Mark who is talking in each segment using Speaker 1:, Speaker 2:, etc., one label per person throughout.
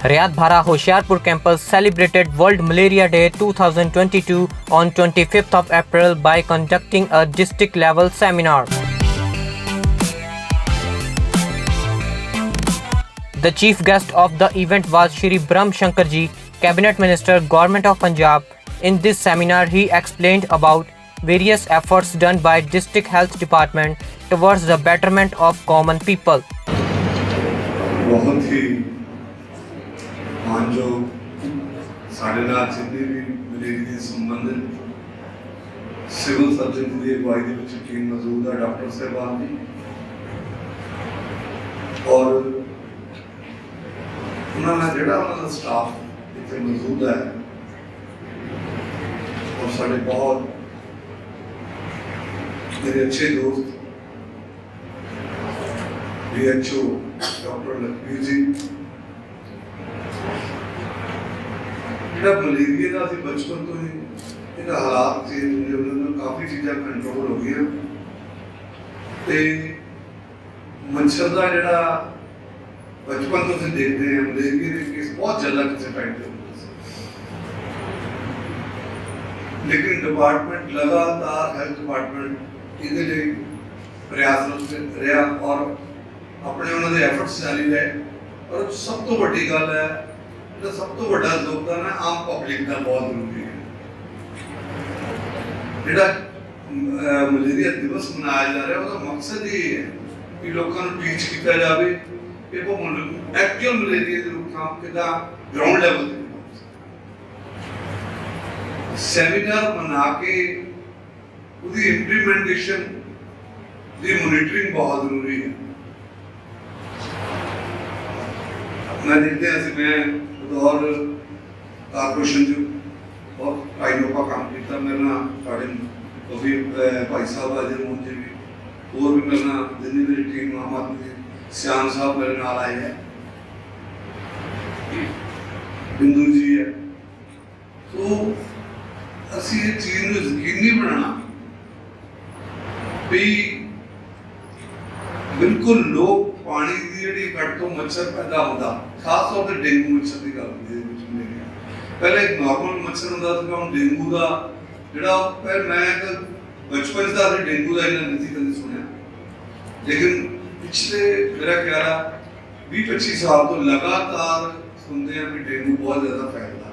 Speaker 1: Riyadh Bhara Hoshiarpur campus celebrated World Malaria Day 2022 on 25th of April by conducting a district level seminar. The chief guest of the event was Shri Brahm Shankar Ji, Cabinet Minister, Government of Punjab. In this seminar, he explained about various efforts done by District Health Department towards the betterment of common people.
Speaker 2: बहुत ही मानजो साढ़े नाल जितने भी malaria से संबंधित civil surgeon की अगुवाई के विच टीम मौजूद है, डॉक्टर साहबान जी और उन्होंने जिहड़ा उन्होंने स्टाफ इत्थे मौजूद है और साढ़े बहुत मेरे अच्छे दोस्त DHO डॉक्टर लखबीर जी जिहड़ा मलेरिया का असीं बचपन तो ही इहदा हालात चेंज होंदे होंदे काफ़ी चीज़ां कंट्रोल हो गई ते मच्छर का जिहड़ा बचपन तो असीं देखते हैं मलेरिया के केस बहुत ज़्यादा किसी टाइम पे होंदे सी, लेकिन डिपार्टमेंट लगातार हेल्थ डिपार्टमेंट इहदे लई प्रयासरत रहा और अपने उन्होंने एफर्ट्स जारी रहे। और सब तो बड़ी गल है, सब तो बड़ा योगदान है आम पब्लिक का बहुत जरूरी है। जिहड़ा मलेरिया दिवस मनाया जा रहा है उसका मकसद ये है कि लोगों को टीच किया जाए कि वो एक्चुअल मलेरिया की रोकथाम किदा ग्राउंड लेवल पे सेमिनार बना के उसकी इंप्लीमेंटेशन की मॉनिटरिंग बहुत जरूरी है। मैं देखते हैं मैं बतौर कारपोरेशन जो बहुत टाइम का काम किया, मेरे ना साढ़े काफ़ी भाई साहब अजय मोहन जी भी और भी मेरे ना जितनी मेरी टीम आम आदमी सियान साहब मेरे नाल आए हैं, बिंदु जी है। तो असी ये चीज़ को यकीनी बनाना भी बिल्कुल लोग पानी की जिहड़ी घट तो मच्छर पैदा होता, खास तौर पर डेंगू मच्छर की गल पहले एक नॉर्मल मच्छर होता था, हम डेंगू का जिहड़ा पहले मैं तो बचपन से डेंगू का इन्ना नहीं कभी सुनिया, लेकिन पिछले मेरा ख्याल है 20-25 साल तो लगातार सुनते हैं कि डेंगू बहुत ज़्यादा फैलता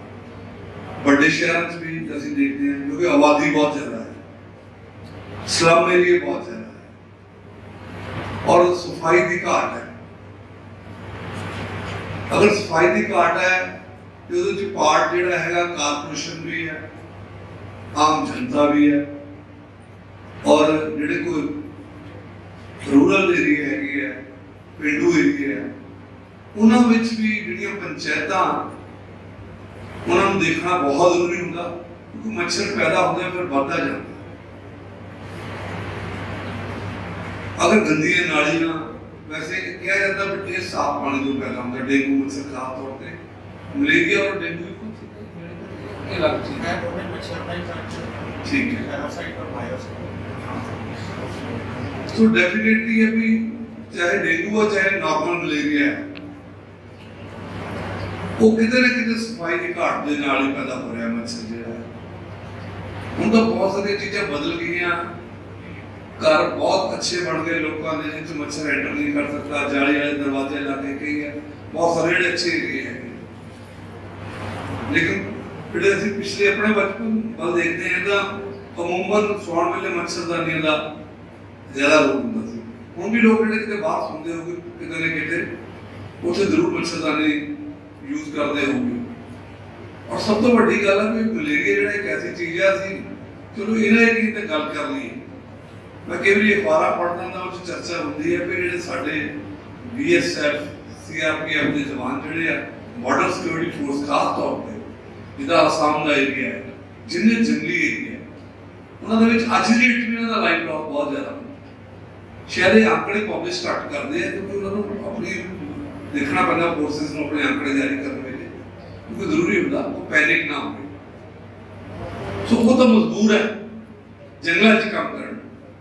Speaker 2: बड़े शहरों में भी असं देखते हैं क्योंकि आबादी बहुत ज़्यादा है, स्लम एरिया बहुत ज़्यादा है और सफाई की घाट है। अगर सफाई की घाट है तो उसके पार्ट जिहड़ा है कारपोरेशन भी है, आम जनता भी है और जिहड़े कोई रूरल एरिया है, पेंडू एरिया है, उन्होंने भी जिहड़ियां पंचायतां उन्होंने देखना बहुत जरूरी होता क्योंकि मच्छर पैदा होता है फिर बढ़ता जाता है। अगर गंदियां नालियां वैसे कहा जाता है कि साफ पानी जो पैदा होता है, डेंगू मच्छर खास तौर पे मलेरिया और डेंगू ठीक है। तो डेफिनेटली है भी चाहे डेंगू हो चाहे नॉर्मल मलेरिया है वो कितने न कितने सफाई की घाट के नाल ही पैदा हो रहा है मच्छर जिहड़ा है। हुण तो बहुत सारी चीज़ां बदल गई, घर बहुत अच्छे बन गए लोगों ने जिस मच्छर एंटर नहीं कर सकता, जाली वाले दरवाजे लाके कई है, बहुत सारे अच्छे एरिए हैं, लेकिन फिर असं पिछले अपने बचपन वाल देखते हैं तो अमूमन सौण वेले मच्छरदानियों का ज्यादा रोग होता सी। हुण भी लोग जिहड़े किते बाहर सुनते हो किते न किते उत्थे जरूर मच्छरदानी यूज करते होंगे। और सब तो बड़ी गल है कि मलेरिया जिहड़ा एक ऐसी चीज़ है असीं चलो इन्हां दी ते गल कर लईए। मैं कई बार अखबार पढ़ता था उस चर्चा होती है कि जो साढ़े BSF CRPF के जवान जोड़े बॉर्डर सिक्योरिटी फोर्स खास तौर पर जिदा आसाम का एरिया है, जिन्हें जंगली एरिया है, उन्होंने अज की डेट में लाइफ लॉस बहुत ज़्यादा शायद ये आंकड़े पब्लिश घट करते हैं क्योंकि उन्होंने अपनी देखना पैदा फोर्सेस को अपने आंकड़े जारी करने में क्योंकि जरूरी होता वो पैनिक ना हो। सो वो तो मजबूर है जंगलों च काम करना,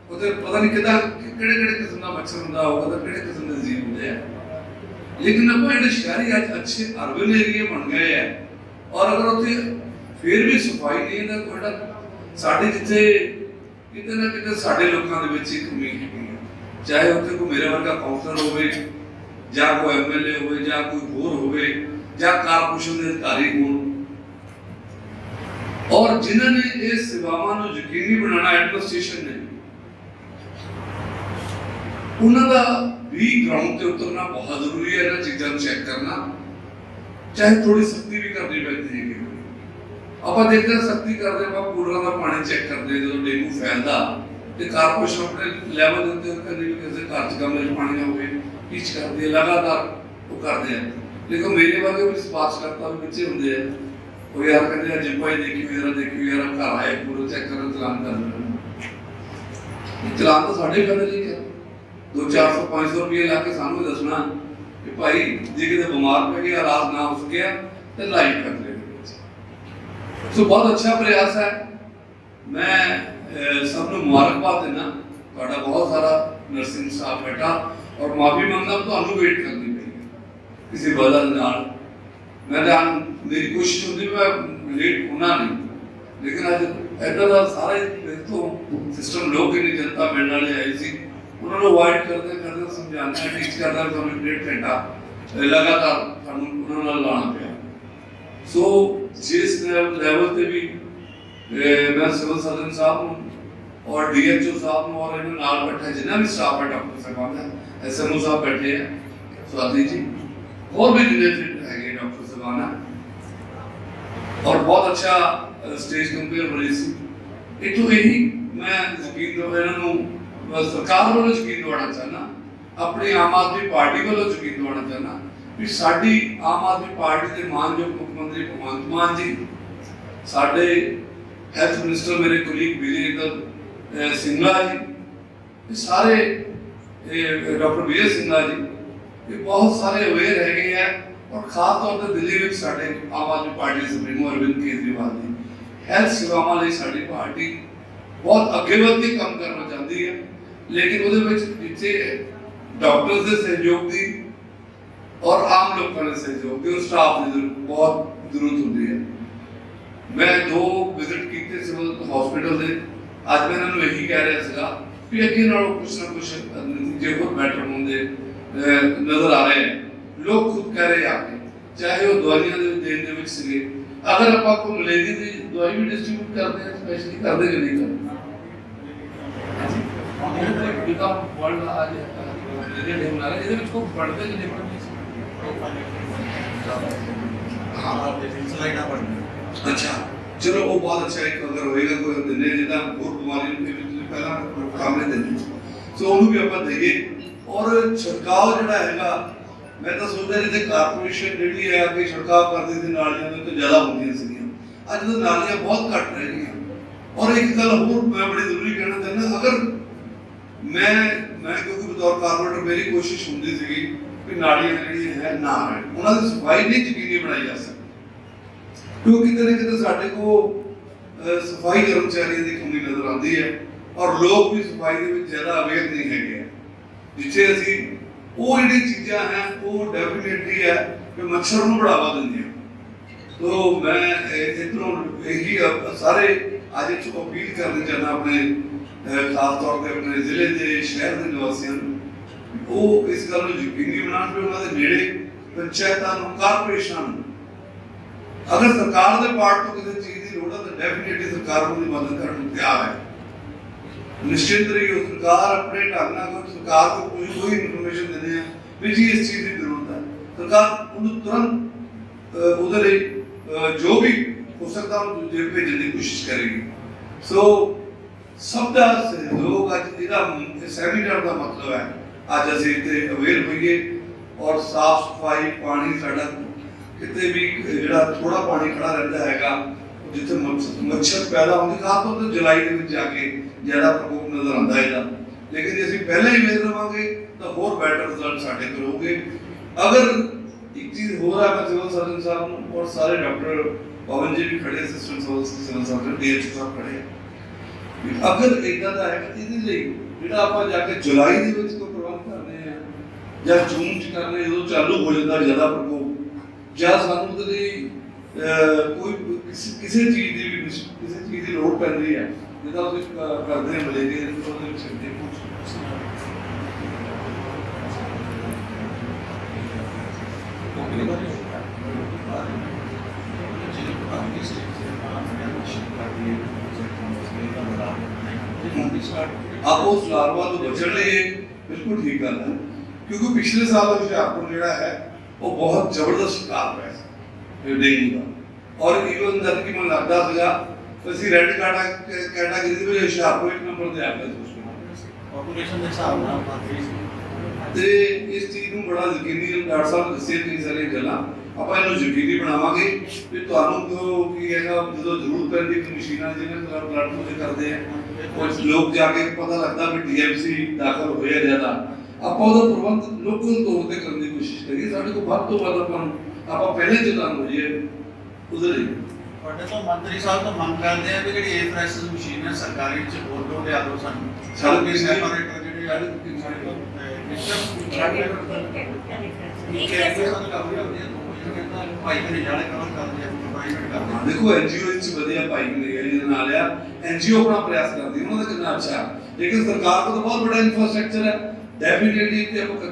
Speaker 2: पता नहीं कितना किहड़े-किहड़े किस्म का मच्छर होंदा होगा तो किहड़े किस्म के जीव होंदे हैं। लेकिन ਆਪਾਂ ਜਿਹੜੇ ਸ਼ਹਿਰੀ ਅੱਜ ਅੱਛੇ ਅਰਬਨ ਏਰੀਆ ਬਣ ਗਏ ਆ ਔਰ ਅਗਰ ਉੱਥੇ ਫਿਰ ਵੀ ਸਫਾਈ ਨਹੀਂ ਦਾ ਕੋਈ ਸਾਡੇ ਜਿੱਥੇ ਕਿਤੇ ਨਾ ਕਿਤੇ ਸਾਡੇ ਲੋਕਾਂ ਦੇ ਵਿੱਚ ਇੱਕ ਕਮੀ ਹੈਗੀ ਹੈ, ਚਾਹੇ ਉੱਥੇ ਕੋਈ ਮੇਰੇ ਵਰਗਾ ਕਾਉਂਸਲਰ ਹੋਵੇ ਜਾਂ ਕੋਈ ਐਮਐਲਏ ਹੋਵੇ ਜਾਂ ਕੋਈ ਹੋਰ ਹੋਵੇ ਜਾਂ ਕਾਰਪੋਰੇਸ਼ਨ ਦੇ ਅਧਿਕਾਰੀ ਹੋਣ ਔਰ ਜਿਨ੍ਹਾਂ ਨੇ ਇਹ ਸੇਵਾਵਾਂ ਨੂੰ ਯਕੀਨੀ ਬਣਾਉਣਾ ਐਡਮਿਨਿਸਟ੍ਰੇਸ਼ਨ ਨੇ ਉਹਨਾਂ ਦਾ ਵੀ ਗਰਾਊਂਡ ਤੇ ਉਤਰਨਾ ਬਹੁਤ ਜ਼ਰੂਰੀ ਹੈ। ਇਹਨਾਂ ਚੀਜ਼ਾਂ ਨੂੰ ਚੈੱਕ ਕਰਨਾ, ਚਾਹੇ ਥੋੜੀ ਸਖਤੀ ਵੀ ਕਰਨੀ ਪੈਂਦੀ ਹੈ। ਆਪਾਂ ਦੇਖਦੇ ਹਾਂ ਸਖਤੀ ਕਰਦੇ ਆਪਾਂ ਕੂਲਰਾਂ ਦਾ ਪਾਣੀ ਚੈੱਕ ਕਰਦੇ ਜਦੋਂ ਡੇਂਗੂ ਫੈਲਦਾ ਤੇ ਕਾਰਪੋਰੇਸ਼ਨ ਆਪਣੇ ਲੈਵਲ ਦੇ ਉੱਤੇ ਕਹਿੰਦੇ ਵੀ ਕਿਸੇ ਘਰ 'ਚ ਕਮਰੇ 'ਚ ਪਾਣੀ ਨਾ ਹੋਵੇ ਪੀਚ ਕਰਦੇ ਆ, ਲਗਾਤਾਰ ਉਹ ਕਰਦੇ ਆ। ਲੇਕਿਨ ਮੇਰੇ ਵਰਗੇ ਵੀ ਸਪਾਰਸ਼ ਕਰਤਾ ਵੀ ਬੱਚੇ ਹੁੰਦੇ ਆ ਉਹ ਯਾਰ ਕਹਿੰਦੇ ਆ ਜਿੰਪਾ ਹੀ ਦੇਖੀ ਯਾਰ ਘਰ ਆਏ ਪੂਰਾ ਚੈੱਕ ਕਰਨ ਚਲਾਨ ਕਰਨਾ ਚਲਾਨ ਤਾਂ ਸਾਡੇ ਫਾਇਦੇ ਲਈ ਹੈ। 200-400 500 रुपये ला के सानू दसना कि भाई जे किते बीमार पै गया रात ना उठ गया तो लाइट कर ले। सो बहुत अच्छा प्रयास है। मैं सबको मुबारकबाद देना, ਤੁਹਾਡਾ बहुत सारा नर्सिंग स्टाफ बैठा और माफी मंगदा ਤੁਹਾਨੂੰ वेट करनी पई किसी वजह नाल। मैं मेरी कोशिश होती मैं लेट होना नहीं, लेकिन अज ऐसा का सारा तो सिस्टम लोग ही नहीं जनता मिलने वाले आई सी उन्होंने अवॉइड करते करते समझाना टीच करना तो 1.5 घंटा लगातार उन्होंने लाना पाया। सो जिस लेवल पे भी मैं सिविल सर्जन साहब और डीएचओ साहब और इन्होंने नाल बैठा जिन्ना भी स्टाफ है डॉक्टर साहब है एसएमओ साहब बैठे हैं स्वाति जी और भी जिन्हें है डॉक्टर साहब और बहुत अच्छा स्टेज कंपेयर बनी सी। इतों यही मैं यकीन दो इन्होंने सरकार वालों यकीन दिवाना चाहना, अपनी आम आदमी पार्टी वालों यकीन दिवाना चाहना भी साडी आम आदमी पार्टी के मानयोग मुख्यमंत्री भगवंत मान जी, साडे हेल्थ मिनिस्टर मेरे कोलीग विजय सिंगला जी, सारे डॉक्टर विजय सिंगला जी, ये बहुत सारे अवेयर है और खास तौर पर दिल्ली में साडे आम आदमी party supremo Arvind Kejriwal ji health सेवावां लई साडी पार्टी बहुत अगे वध के काम करना चाहती है। लेकिन वो जिथे डॉक्टर्स के सहयोग की और आम लोगों के सहयोग की और स्टाफ की बहुत जरूरत होती है। मैं 2 विजिट किए सिविल हॉस्पिटल से, अज मैं इन्होंने यही कह रहा कि अगे नालों कुछ ना कुछ नतीजे होर बैटर होंगे नजर आ रहे हैं। लोग खुद कह रहे आके चाहे वो दवाइयां देने से अगर आप मलेरिया की दवाई भी डिस्ट्रीब्यूट करते हैं स्पेशली करते कि नहीं करते अच्छा चलो वो बहुत अच्छा है। अगर होएगा कोई दिने जिदा और बीमारी पहला काम नहीं देने सो ਉਹਨੂੰ ਵੀ ਆਪਾਂ ਦੇਈਏ। और छिड़काव ਜਿਹੜਾ ਹੈਗਾ मैं तो सोचदा जिथे कारपोरेशन ਜਿਹੜੀ है ਅੱਗੇ छिड़काव करदी ਸੀ नालियां ਦੇ ਤੋਂ ਜ਼ਿਆਦਾ ਹੁੰਦੀਆਂ ਸੀਗੀਆਂ, ਅੱਜ ਤਾਂ नालियां बहुत घट रह गईਆਂ। और एक गल होर मैं बड़ी जरूरी कहना चाहना, अगर मैं क्योंकि बतौर कारपोरेटर मेरी कोशिश होंदी सी कि नालियां ਜਿਹੜੀਆਂ है ना है ਉਹਨਾਂ ਦੀ सफाई नहीं यकीनी बनाई जा सकती क्योंकि किते ना किते साडे को सफाई कर्मचारियों की कमी नजर आती है और लोग भी सफाई के विच ज़्यादा अवेयर नहीं है। जिथे असी वो जी चीज़ा हैं वो डेफिनेटली है कि मच्छर को बढ़ावा देंगे। तो मैं इधरों यही सारे आज इतों अपील करना चाहना अपने खास तौर पर अपने जिले के शहर के निवासियों वो इस गल को यकीनी बना भी उन्होंने नेड़े पंचायतों कारपोरेशन अगर सरकार के पार्ट तो किसी चीज़ की लोड़ है तो डेफिनेटली सरकार उनकी मदद करने तैयार है। निश्चित रही हो सरकार अपने ढंग को सरकार को कोई इन्फॉर्मेशन देने हैं भी जी इस चीज़ की जरूरत है, सरकार उन्हें तुरंत उधर जो भी हो सकता है जेल भेजने की कोशिश करेगी। सो सबका सहयोग अज सैमीनार का मतलब है अज असीं इत्थे अवेयर होइए और साफ सफाई पानी साडा किते भी जिहड़ा थोड़ा पानी खड़ा रहता हैगा जिथे मच्छर पैदा होंगे खास तौर पर जुलाई के जाके ज़्यादा प्रकोप नजर आता है। लेकिन जे असीं पहले ही वेख लवांगे तो होर बैटर रिजल्ट साडे करोगे। अगर एक चीज़ हो रहा है सिविल सर्जन साहब और सारे डॉक्टर पवन जी भी खड़े असिस्टेंट सिविल सर्जन डीएचओ साहब खड़े हैं, अगर इदा का है इसके लिए जिहड़ा आपां जाके जुलाई दे विच कोई प्रबंध करने हैं ਜਾਂ ਜੂਨ 'ਚ ਕਰਨੇ ਜਦੋਂ ਚਾਲੂ ਹੋ ਜਾਂਦਾ ਜ਼ਿਆਦਾ ਪ੍ਰਕੋਪ, ਜਾਂ ਸਾਨੂੰ ਕਦੇ ਕੋਈ ਕਿਸੇ ਚੀਜ਼ ਦੀ ਲੋੜ ਪੈਂਦੀ ਹੈ, ਜਿੱਦਾਂ ਅਸੀਂ ਕਰਦੇ ਹਾਂ ਮਲੇਰੀਆ ਦੇ ਉਹਦੇ ਵਿੱਚ आप उस लार्वा तो बचने लिए बिल्कुल ठीक गल है, क्योंकि पिछले साल हुशियारपुर जिहड़ा है वो बहुत जबरदस्त शिकार हुआ डेंगू का, और ईवन जब कि मैं लगता था ਅਸੀਂ ਰੈੱਡ ਕੈਟਾਗਰੀ ਦੇ ਵਿੱਚ ਹੁਸ਼ਿਆਰਪੁਰ ਇੱਕ ਨੰਬਰ ਤੇ ਆ ਗਏ ਸੀ ਪੋਪੂਲੇਸ਼ਨ ਦੇ ਹਿਸਾਬ ਨਾਲ ਤੇ ਇਸ ਚੀਜ਼ ਨੂੰ ਬੜਾ ਯਕੀਨੀ ਡਾਕਟਰ ਸਾਹਿਬ ਦੱਸੇ ਕਈ ਸਾਰੀਆਂ ਗੱਲਾਂ ਆਪਾਂ ਇਹਨੂੰ ਯਕੀਨੀ ਬਣਾਵਾਂਗੇ ਵੀ ਤੁਹਾਨੂੰ ਕਿਉਂ ਕੀ ਹੈਗਾ, ਜਦੋਂ ਜ਼ਰੂਰਤ ਪੈਂਦੀ ਮਸ਼ੀਨਾਂ ਜਿਹਨਾਂ ਨਾਲ ਬਲੱਡ ਪੂਰੇ ਕਰਦੇ ਆ ਕੁਝ ਲੋਕ ਜਾ ਕੇ ਪਤਾ ਲੱਗਦਾ ਵੀ ਡੀਐਮਸੀ ਦਾਖਲ ਹੋਇਆ ਜ਼ਿਆਦਾ, ਆਪਾਂ ਉਹਦਾ ਪ੍ਰਬੰਧ ਲੋਕਲ ਤੌਰ ਤੇ ਕਰਨ ਦੀ ਕੋਸ਼ਿਸ਼ ਕਰੀਏ। ਸਾਡੇ ਕੋਲ ਵੱਧ ਤੋਂ ਵੱਧ ਆਪਾਂ ਪਹਿਲੇ ਚੇਤਨ ਹੋ ਜਾਈਏ ਉਧਰ ਹੀ।
Speaker 3: ਤੁਹਾਡੇ ਤੋਂ ਮੰਤਰੀ ਸਾਹਿਬ ਤੋਂ ਮੰਗ ਕਰਦੇ ਆ ਵੀ ਜਿਹੜੀ ਏਅਰ ਫਰੈਸ਼ਰ ਮਸ਼ੀਨ ਹੈ ਸਰਕਾਰੀ ਚ ਬੋਲੋ ਲਿਆ ਦਿਓ ਸਾਨੂੰ,
Speaker 2: ਸਾਨੂੰ
Speaker 3: ਕਿਸੇ ਆਪਰੇਟਰ ਜਿਹੜੇ ਆ
Speaker 2: देखो एनजीओ वधिया पाइप नहीं आ एनजीओ अपना प्रयास करती है, उन्होंने कितना अच्छा, लेकिन सरकार को तो बहुत बड़ा इंफ्रास्ट्रक्चर है, डेफिनेटली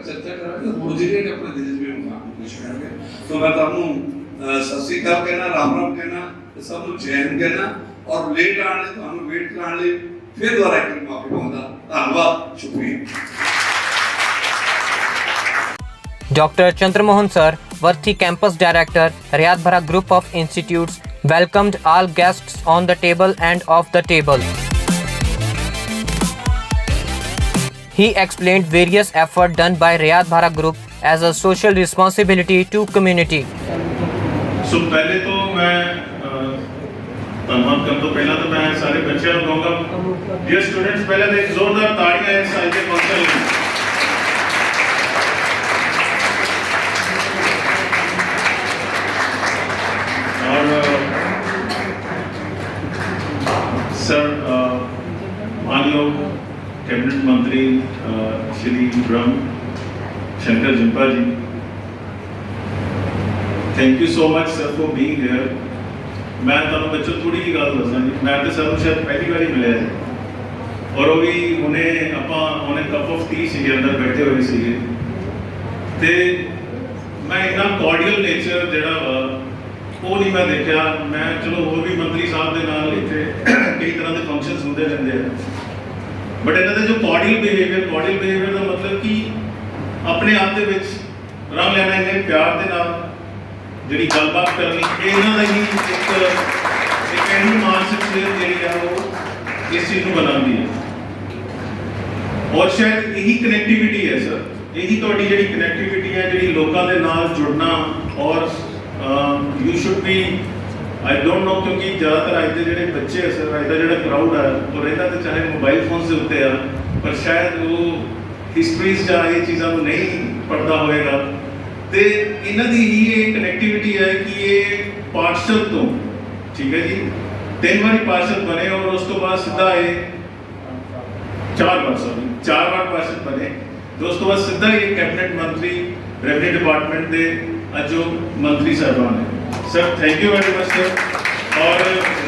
Speaker 2: चर्चा करेंगे हो जाएगा अपने देश में कोशिश करेंगे। तो मैं तुहानू सत श्री अकाल कहना, राम राम कहना, सब जय हिंद कहना, और लेट आने तुहानू वेट कराने फिर दोबारा एक माफी मांगदा। धन्यवाद, शुक्रिया।
Speaker 1: Dr. Chandramohan Sir, Worthi Campus Director, Riyad Bhara Group of Institutes, welcomed all guests on the table and off the table. He explained various efforts done by Riyad Bhara Group as a social responsibility to community.
Speaker 4: So पहले तो मैं धन्यवाद करता हूँ। पहला तो मैं सारे बच्चों को कहूँगा, डियर स्टूडेंट्स, पहले तो एक जोरदार तालियां इस साल के फंक्शन में। और सर माननीय कैबिनेट मंत्री Shri Brahm Shankar Jimpa ji, thank you so much sir for being here. मैं तुहानू बच्चों थोड़ी जी गल दसां जी, मैं तो सर शायद पहली बार मिले और वो भी उन्हें उन्हें कप ऑफ टी से अंदर बैठे हुए थे, तो मैं इन्ना कॉर्डियल नेचर जिहड़ा वा वो नहीं मैं देखा। मैं चलो होर भी मंत्री साहब के नाल इत्थे कई तरह के फंक्शनस होंदे रहंदे हैं, बट इन्हां दे जो कॉर्डियल बिहेवियर का मतलब कि अपने आप दे विच रंग लेना, इन्ने प्यार दे नाल जिहड़ी गलबात करनी, इन्हां दा ही एक ऐसी मानसिक सेहत जिहड़ी है वो इस चीज़ को बनाती है। और शायद यही कनेक्टिविटी है सर, यही तुहाडी जिहड़ी कनेक्टिविटी है, जिहड़ी लोकां दे नाल जुड़ना। और you should be, I don't know, क्योंकि ज़्यादातर अज के जोड़े बच्चे है सर, अज का जो क्राउड है वो रहता तो चाहे मोबाइल फोन के उत्ते आ, पर शायद वो हिस्टरीज या ये चीज़ों को नहीं पढ़ता होएगा। तो इन्हों की ही ये कनेक्टिविटी है कि ये पार्षद तो ठीक है जी 3 बार पार्षद बने और उस तो बाद सीधा ये 4 बार पार्षद बने, तो उस तो बाद सीधा ये कैबिनेट मंत्री रेवन्यू डिपार्टमेंट के जो मंत्री साहबान है। Sir thank you very much sir. और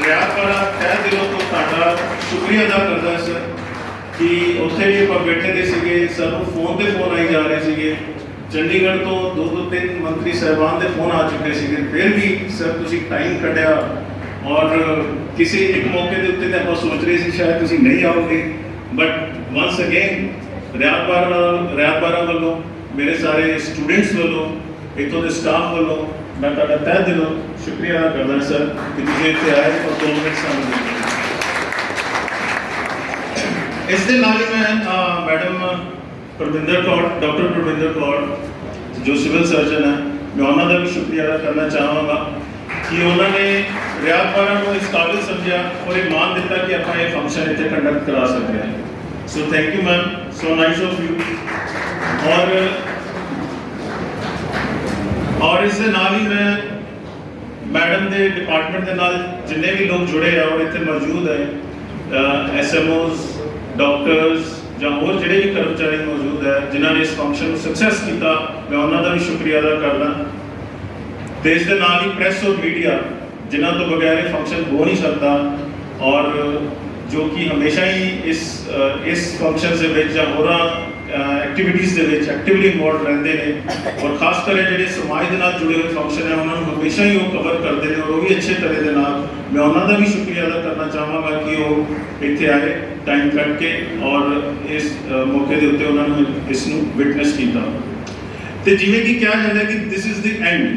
Speaker 4: रियाद बड़ा तह दिलों तो साडा शुक्रिया अदा करता है सर कि उत्थे भी आप बैठे दे सीगे, सानू फोन ते फोन आई जा रहे सीगे, चंडीगढ़ तो 2-3 मंत्री साहबान के फोन आ चुके सीगे, फिर भी सर तुसी टाइम कढ़िया। और किसी एक मौके के उत्ते आप सोच रहे सी शायद तुसी नहीं आओगे, बट वंस अगेन रियाद बारा वालों, मेरे सारे स्टूडेंट्स वालों, इतों के स्टाफ वालों मैं तुहाडा तहे दिलों शुक्रिया अदा करदा सर कि तुसीं इत्थे आए और 2 मिनट सानूं दित्ते। इस दे नाल ही मैं मैडम परविंदर कौर, डॉक्टर परविंदर कौर जो सिविल सर्जन है, मैं उन्होंने भी शुक्रिया अदा करना चाहूँगा कि उन्होंने रियाद बारा को इस काबिल समझा और एक मान दिता कि आप ये फंक्शन इतने कंडक्ट करा सकते हैं। So thank you ma'am, so nice of you. और इस नाल ही मैं मैडम के डिपार्टमेंट के नाल जिन्ने भी लोग जुड़े हैं और इतने मौजूद हैं, SMOs, डॉक्टर्स, ਜਾਂ ਹੋਰ ਜਿਹੜੇ ਵੀ ਕਰਮਚਾਰੀ ਮੌਜੂਦ ਹੈ ਜਿਨ੍ਹਾਂ ਨੇ ਇਸ ਫੰਕਸ਼ਨ ਨੂੰ ਸਕਸੈਸ ਕੀਤਾ, ਮੈਂ ਉਹਨਾਂ ਦਾ ਵੀ ਸ਼ੁਕਰੀਆ ਅਦਾ ਕਰਦਾ। ਤੇ ਇਸ ਦੇ ਨਾਲ ਹੀ ਪ੍ਰੈਸ ਔਰ ਮੀਡੀਆ ਜਿਨ੍ਹਾਂ ਤੋਂ ਬਗੈਰ ਇਹ ਫੰਕਸ਼ਨ ਹੋ ਨਹੀਂ ਸਕਦਾ, ਔਰ ਜੋ ਕਿ ਹਮੇਸ਼ਾ ਹੀ ਇਸ ਫੰਕਸ਼ਨ ਦੇ ਵਿੱਚ ਜਾਂ ਹੋਰਾਂ ਐਕਟੀਵਿਟੀਜ਼ ਦੇ ਵਿੱਚ ਐਕਟਿਵਲੀ ਇਨਵੋਲਵ ਰਹਿੰਦੇ ਨੇ, ਔਰ ਖਾਸ ਕਰ ਜਿਹੜੇ ਸਮਾਜ ਦੇ ਨਾਲ ਜੁੜੇ ਹੋਏ ਫੰਕਸ਼ਨ ਹੈ ਉਹਨਾਂ ਨੂੰ ਹਮੇਸ਼ਾ ਹੀ ਉਹ ਕਵਰ ਕਰਦੇ ਨੇ, ਔਰ ਉਹ ਵੀ ਅੱਛੇ ਤਰ੍ਹਾਂ ਦੇ ਨਾਲ। ਮੈਂ ਉਹਨਾਂ ਦਾ ਵੀ ਸ਼ੁਕਰੀਆ ਅਦਾ ਕਰਨਾ ਚਾਹਾਂਗਾ ਕਿ ਉਹ ਇੱਥੇ ਆਏ ਟਾਈਮ ਕੱਢ ਕੇ, ਔਰ ਇਸ ਮੌਕੇ ਦੇ ਉੱਤੇ ਉਹਨਾਂ ਨੂੰ ਇਸ ਨੂੰ ਵਿਟਨੈਸ ਕੀਤਾ। ਤੇ ਜਿਵੇਂ ਕਿ ਕਿਹਾ ਜਾਂਦਾ ਕਿ this is the and,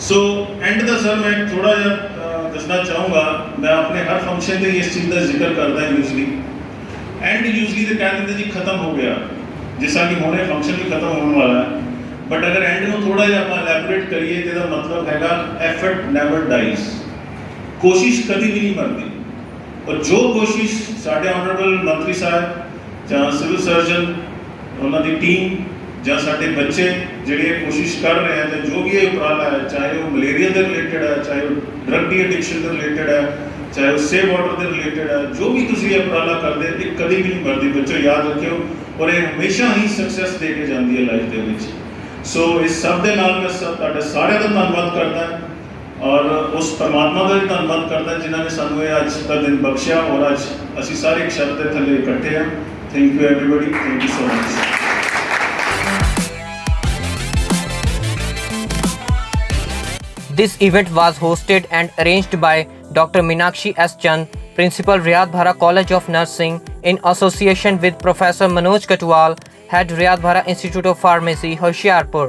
Speaker 4: so and the sir ਮੈਂ ਥੋੜਾ ਜਿਹਾ ਦੱਸਣਾ ਚਾਹੂੰਗਾ। ਮੈਂ ਆਪਣੇ ਹਰ ਫੰਕਸ਼ਨ ਤੇ ਇਸ ਚੀਜ਼ ਦਾ ਜ਼ਿਕਰ ਕਰਦਾ ਯੂਜ਼ਲੀ। ਐਂਡ ਯੂਜ਼ਲੀ ਤੇ ਕਹਿ ਦਿੰਦੇ ਜੀ ਖਤਮ ਹੋ ਗਿਆ, ਜਿਸ ਤਰ੍ਹਾਂ ਕਿ ਹੁਣ ਇਹ ਫੰਕਸ਼ਨ ਵੀ ਖਤਮ ਹੋਣ ਵਾਲਾ ਹੈ, ਬਟ ਅਗਰ ਐਂਡ ਨੂੰ ਥੋੜਾ ਜਿਹਾ ਆਪਾਂ ਇਲੈਬੋਰੇਟ ਕਰੀਏ ਤੇ ਇਹਦਾ ਮਤਲਬ ਹੈਗਾ ਐਫਰਟ ਨੈਵਰ ਡਾਈਜ਼, ਕੋਸ਼ਿਸ਼ ਕਦੀ ਵੀ ਨਹੀਂ ਮਰਦੀ। ਔਰ ਜੋ ਕੋਸ਼ਿਸ਼ ਸਾਡੇ ਆਨਰੇਬਲ ਮੰਤਰੀ ਸਾਹਿਬ ਜਾਂ ਸਿਵਲ ਸਰਜਨ ਉਹਨਾਂ ਦੀ ਟੀਮ ਜਾਂ ਸਾਡੇ ਬੱਚੇ ਜਿਹੜੇ ਇਹ ਕੋਸ਼ਿਸ਼ ਕਰ ਰਹੇ ਹਨ, ਤੇ ਜੋ ਵੀ ਇਹ ਉਪਰਾਲਾ ਹੈ, ਚਾਹੇ ਉਹ ਮਲੇਰੀਆ ਦੇ ਰਿਲੇਟਡ ਹੈ, ਚਾਹੇ ਉਹ ਡਰਗ ਦੀ ਐਡਿਕਸ਼ਨ ਦੇ ਰਿਲੇਟਡ ਹੈ, ਚਾਹੇ ਉਹ ਸੇਵ ਵਾਟਰ ਦੇ ਰਿਲੇਟਡ ਹੈ, ਜੋ ਵੀ ਤੁਸੀਂ ਇਹ ਉਪਰਾਲਾ ਕਰਦੇ ਇਹ ਕਦੀ ਵੀ ਨਹੀਂ ਮਰਦੀ ਬੱਚੋ, ਯਾਦ ਰੱਖਿਓ। ਔਰ ਇਹ ਹਮੇਸ਼ਾ ਹੀ ਸਕਸੈਸ ਦੇ ਕੇ ਜਾਂਦੀ ਹੈ ਲਾਈਫ ਦੇ ਵਿੱਚ। ਸੋ ਇਸ ਸਭ ਦੇ ਨਾਲ ਮੈਂ ਤੁਹਾਡੇ ਸਾਰਿਆਂ ਦਾ ਧੰਨਵਾਦ ਕਰਦਾ, ਔਰ ਉਸ ਪਰਮਾਤਮਾ ਦਾ ਵੀ ਧੰਨਵਾਦ ਕਰਦਾ ਜਿਨ੍ਹਾਂ ਨੇ ਸਾਨੂੰ ਇਹ ਅੱਜ ਦਾ ਦਿਨ ਬਖਸ਼ਿਆ, ਔਰ ਅੱਜ ਅਸੀਂ ਸਾਰੇ ਇੱਕ ਛੱਤ ਦੇ ਥੱਲੇ ਇਕੱਠੇ ਹਾਂ। Thank you everybody, thank you so much.
Speaker 1: This event was hosted and arranged by Dr. Meenakshi S. Chand, Principal Riyad Bhara College of Nursing, in association with Professor Manoj Katwal, Head Riyad Bhara Institute of Pharmacy, Hoshiarpur.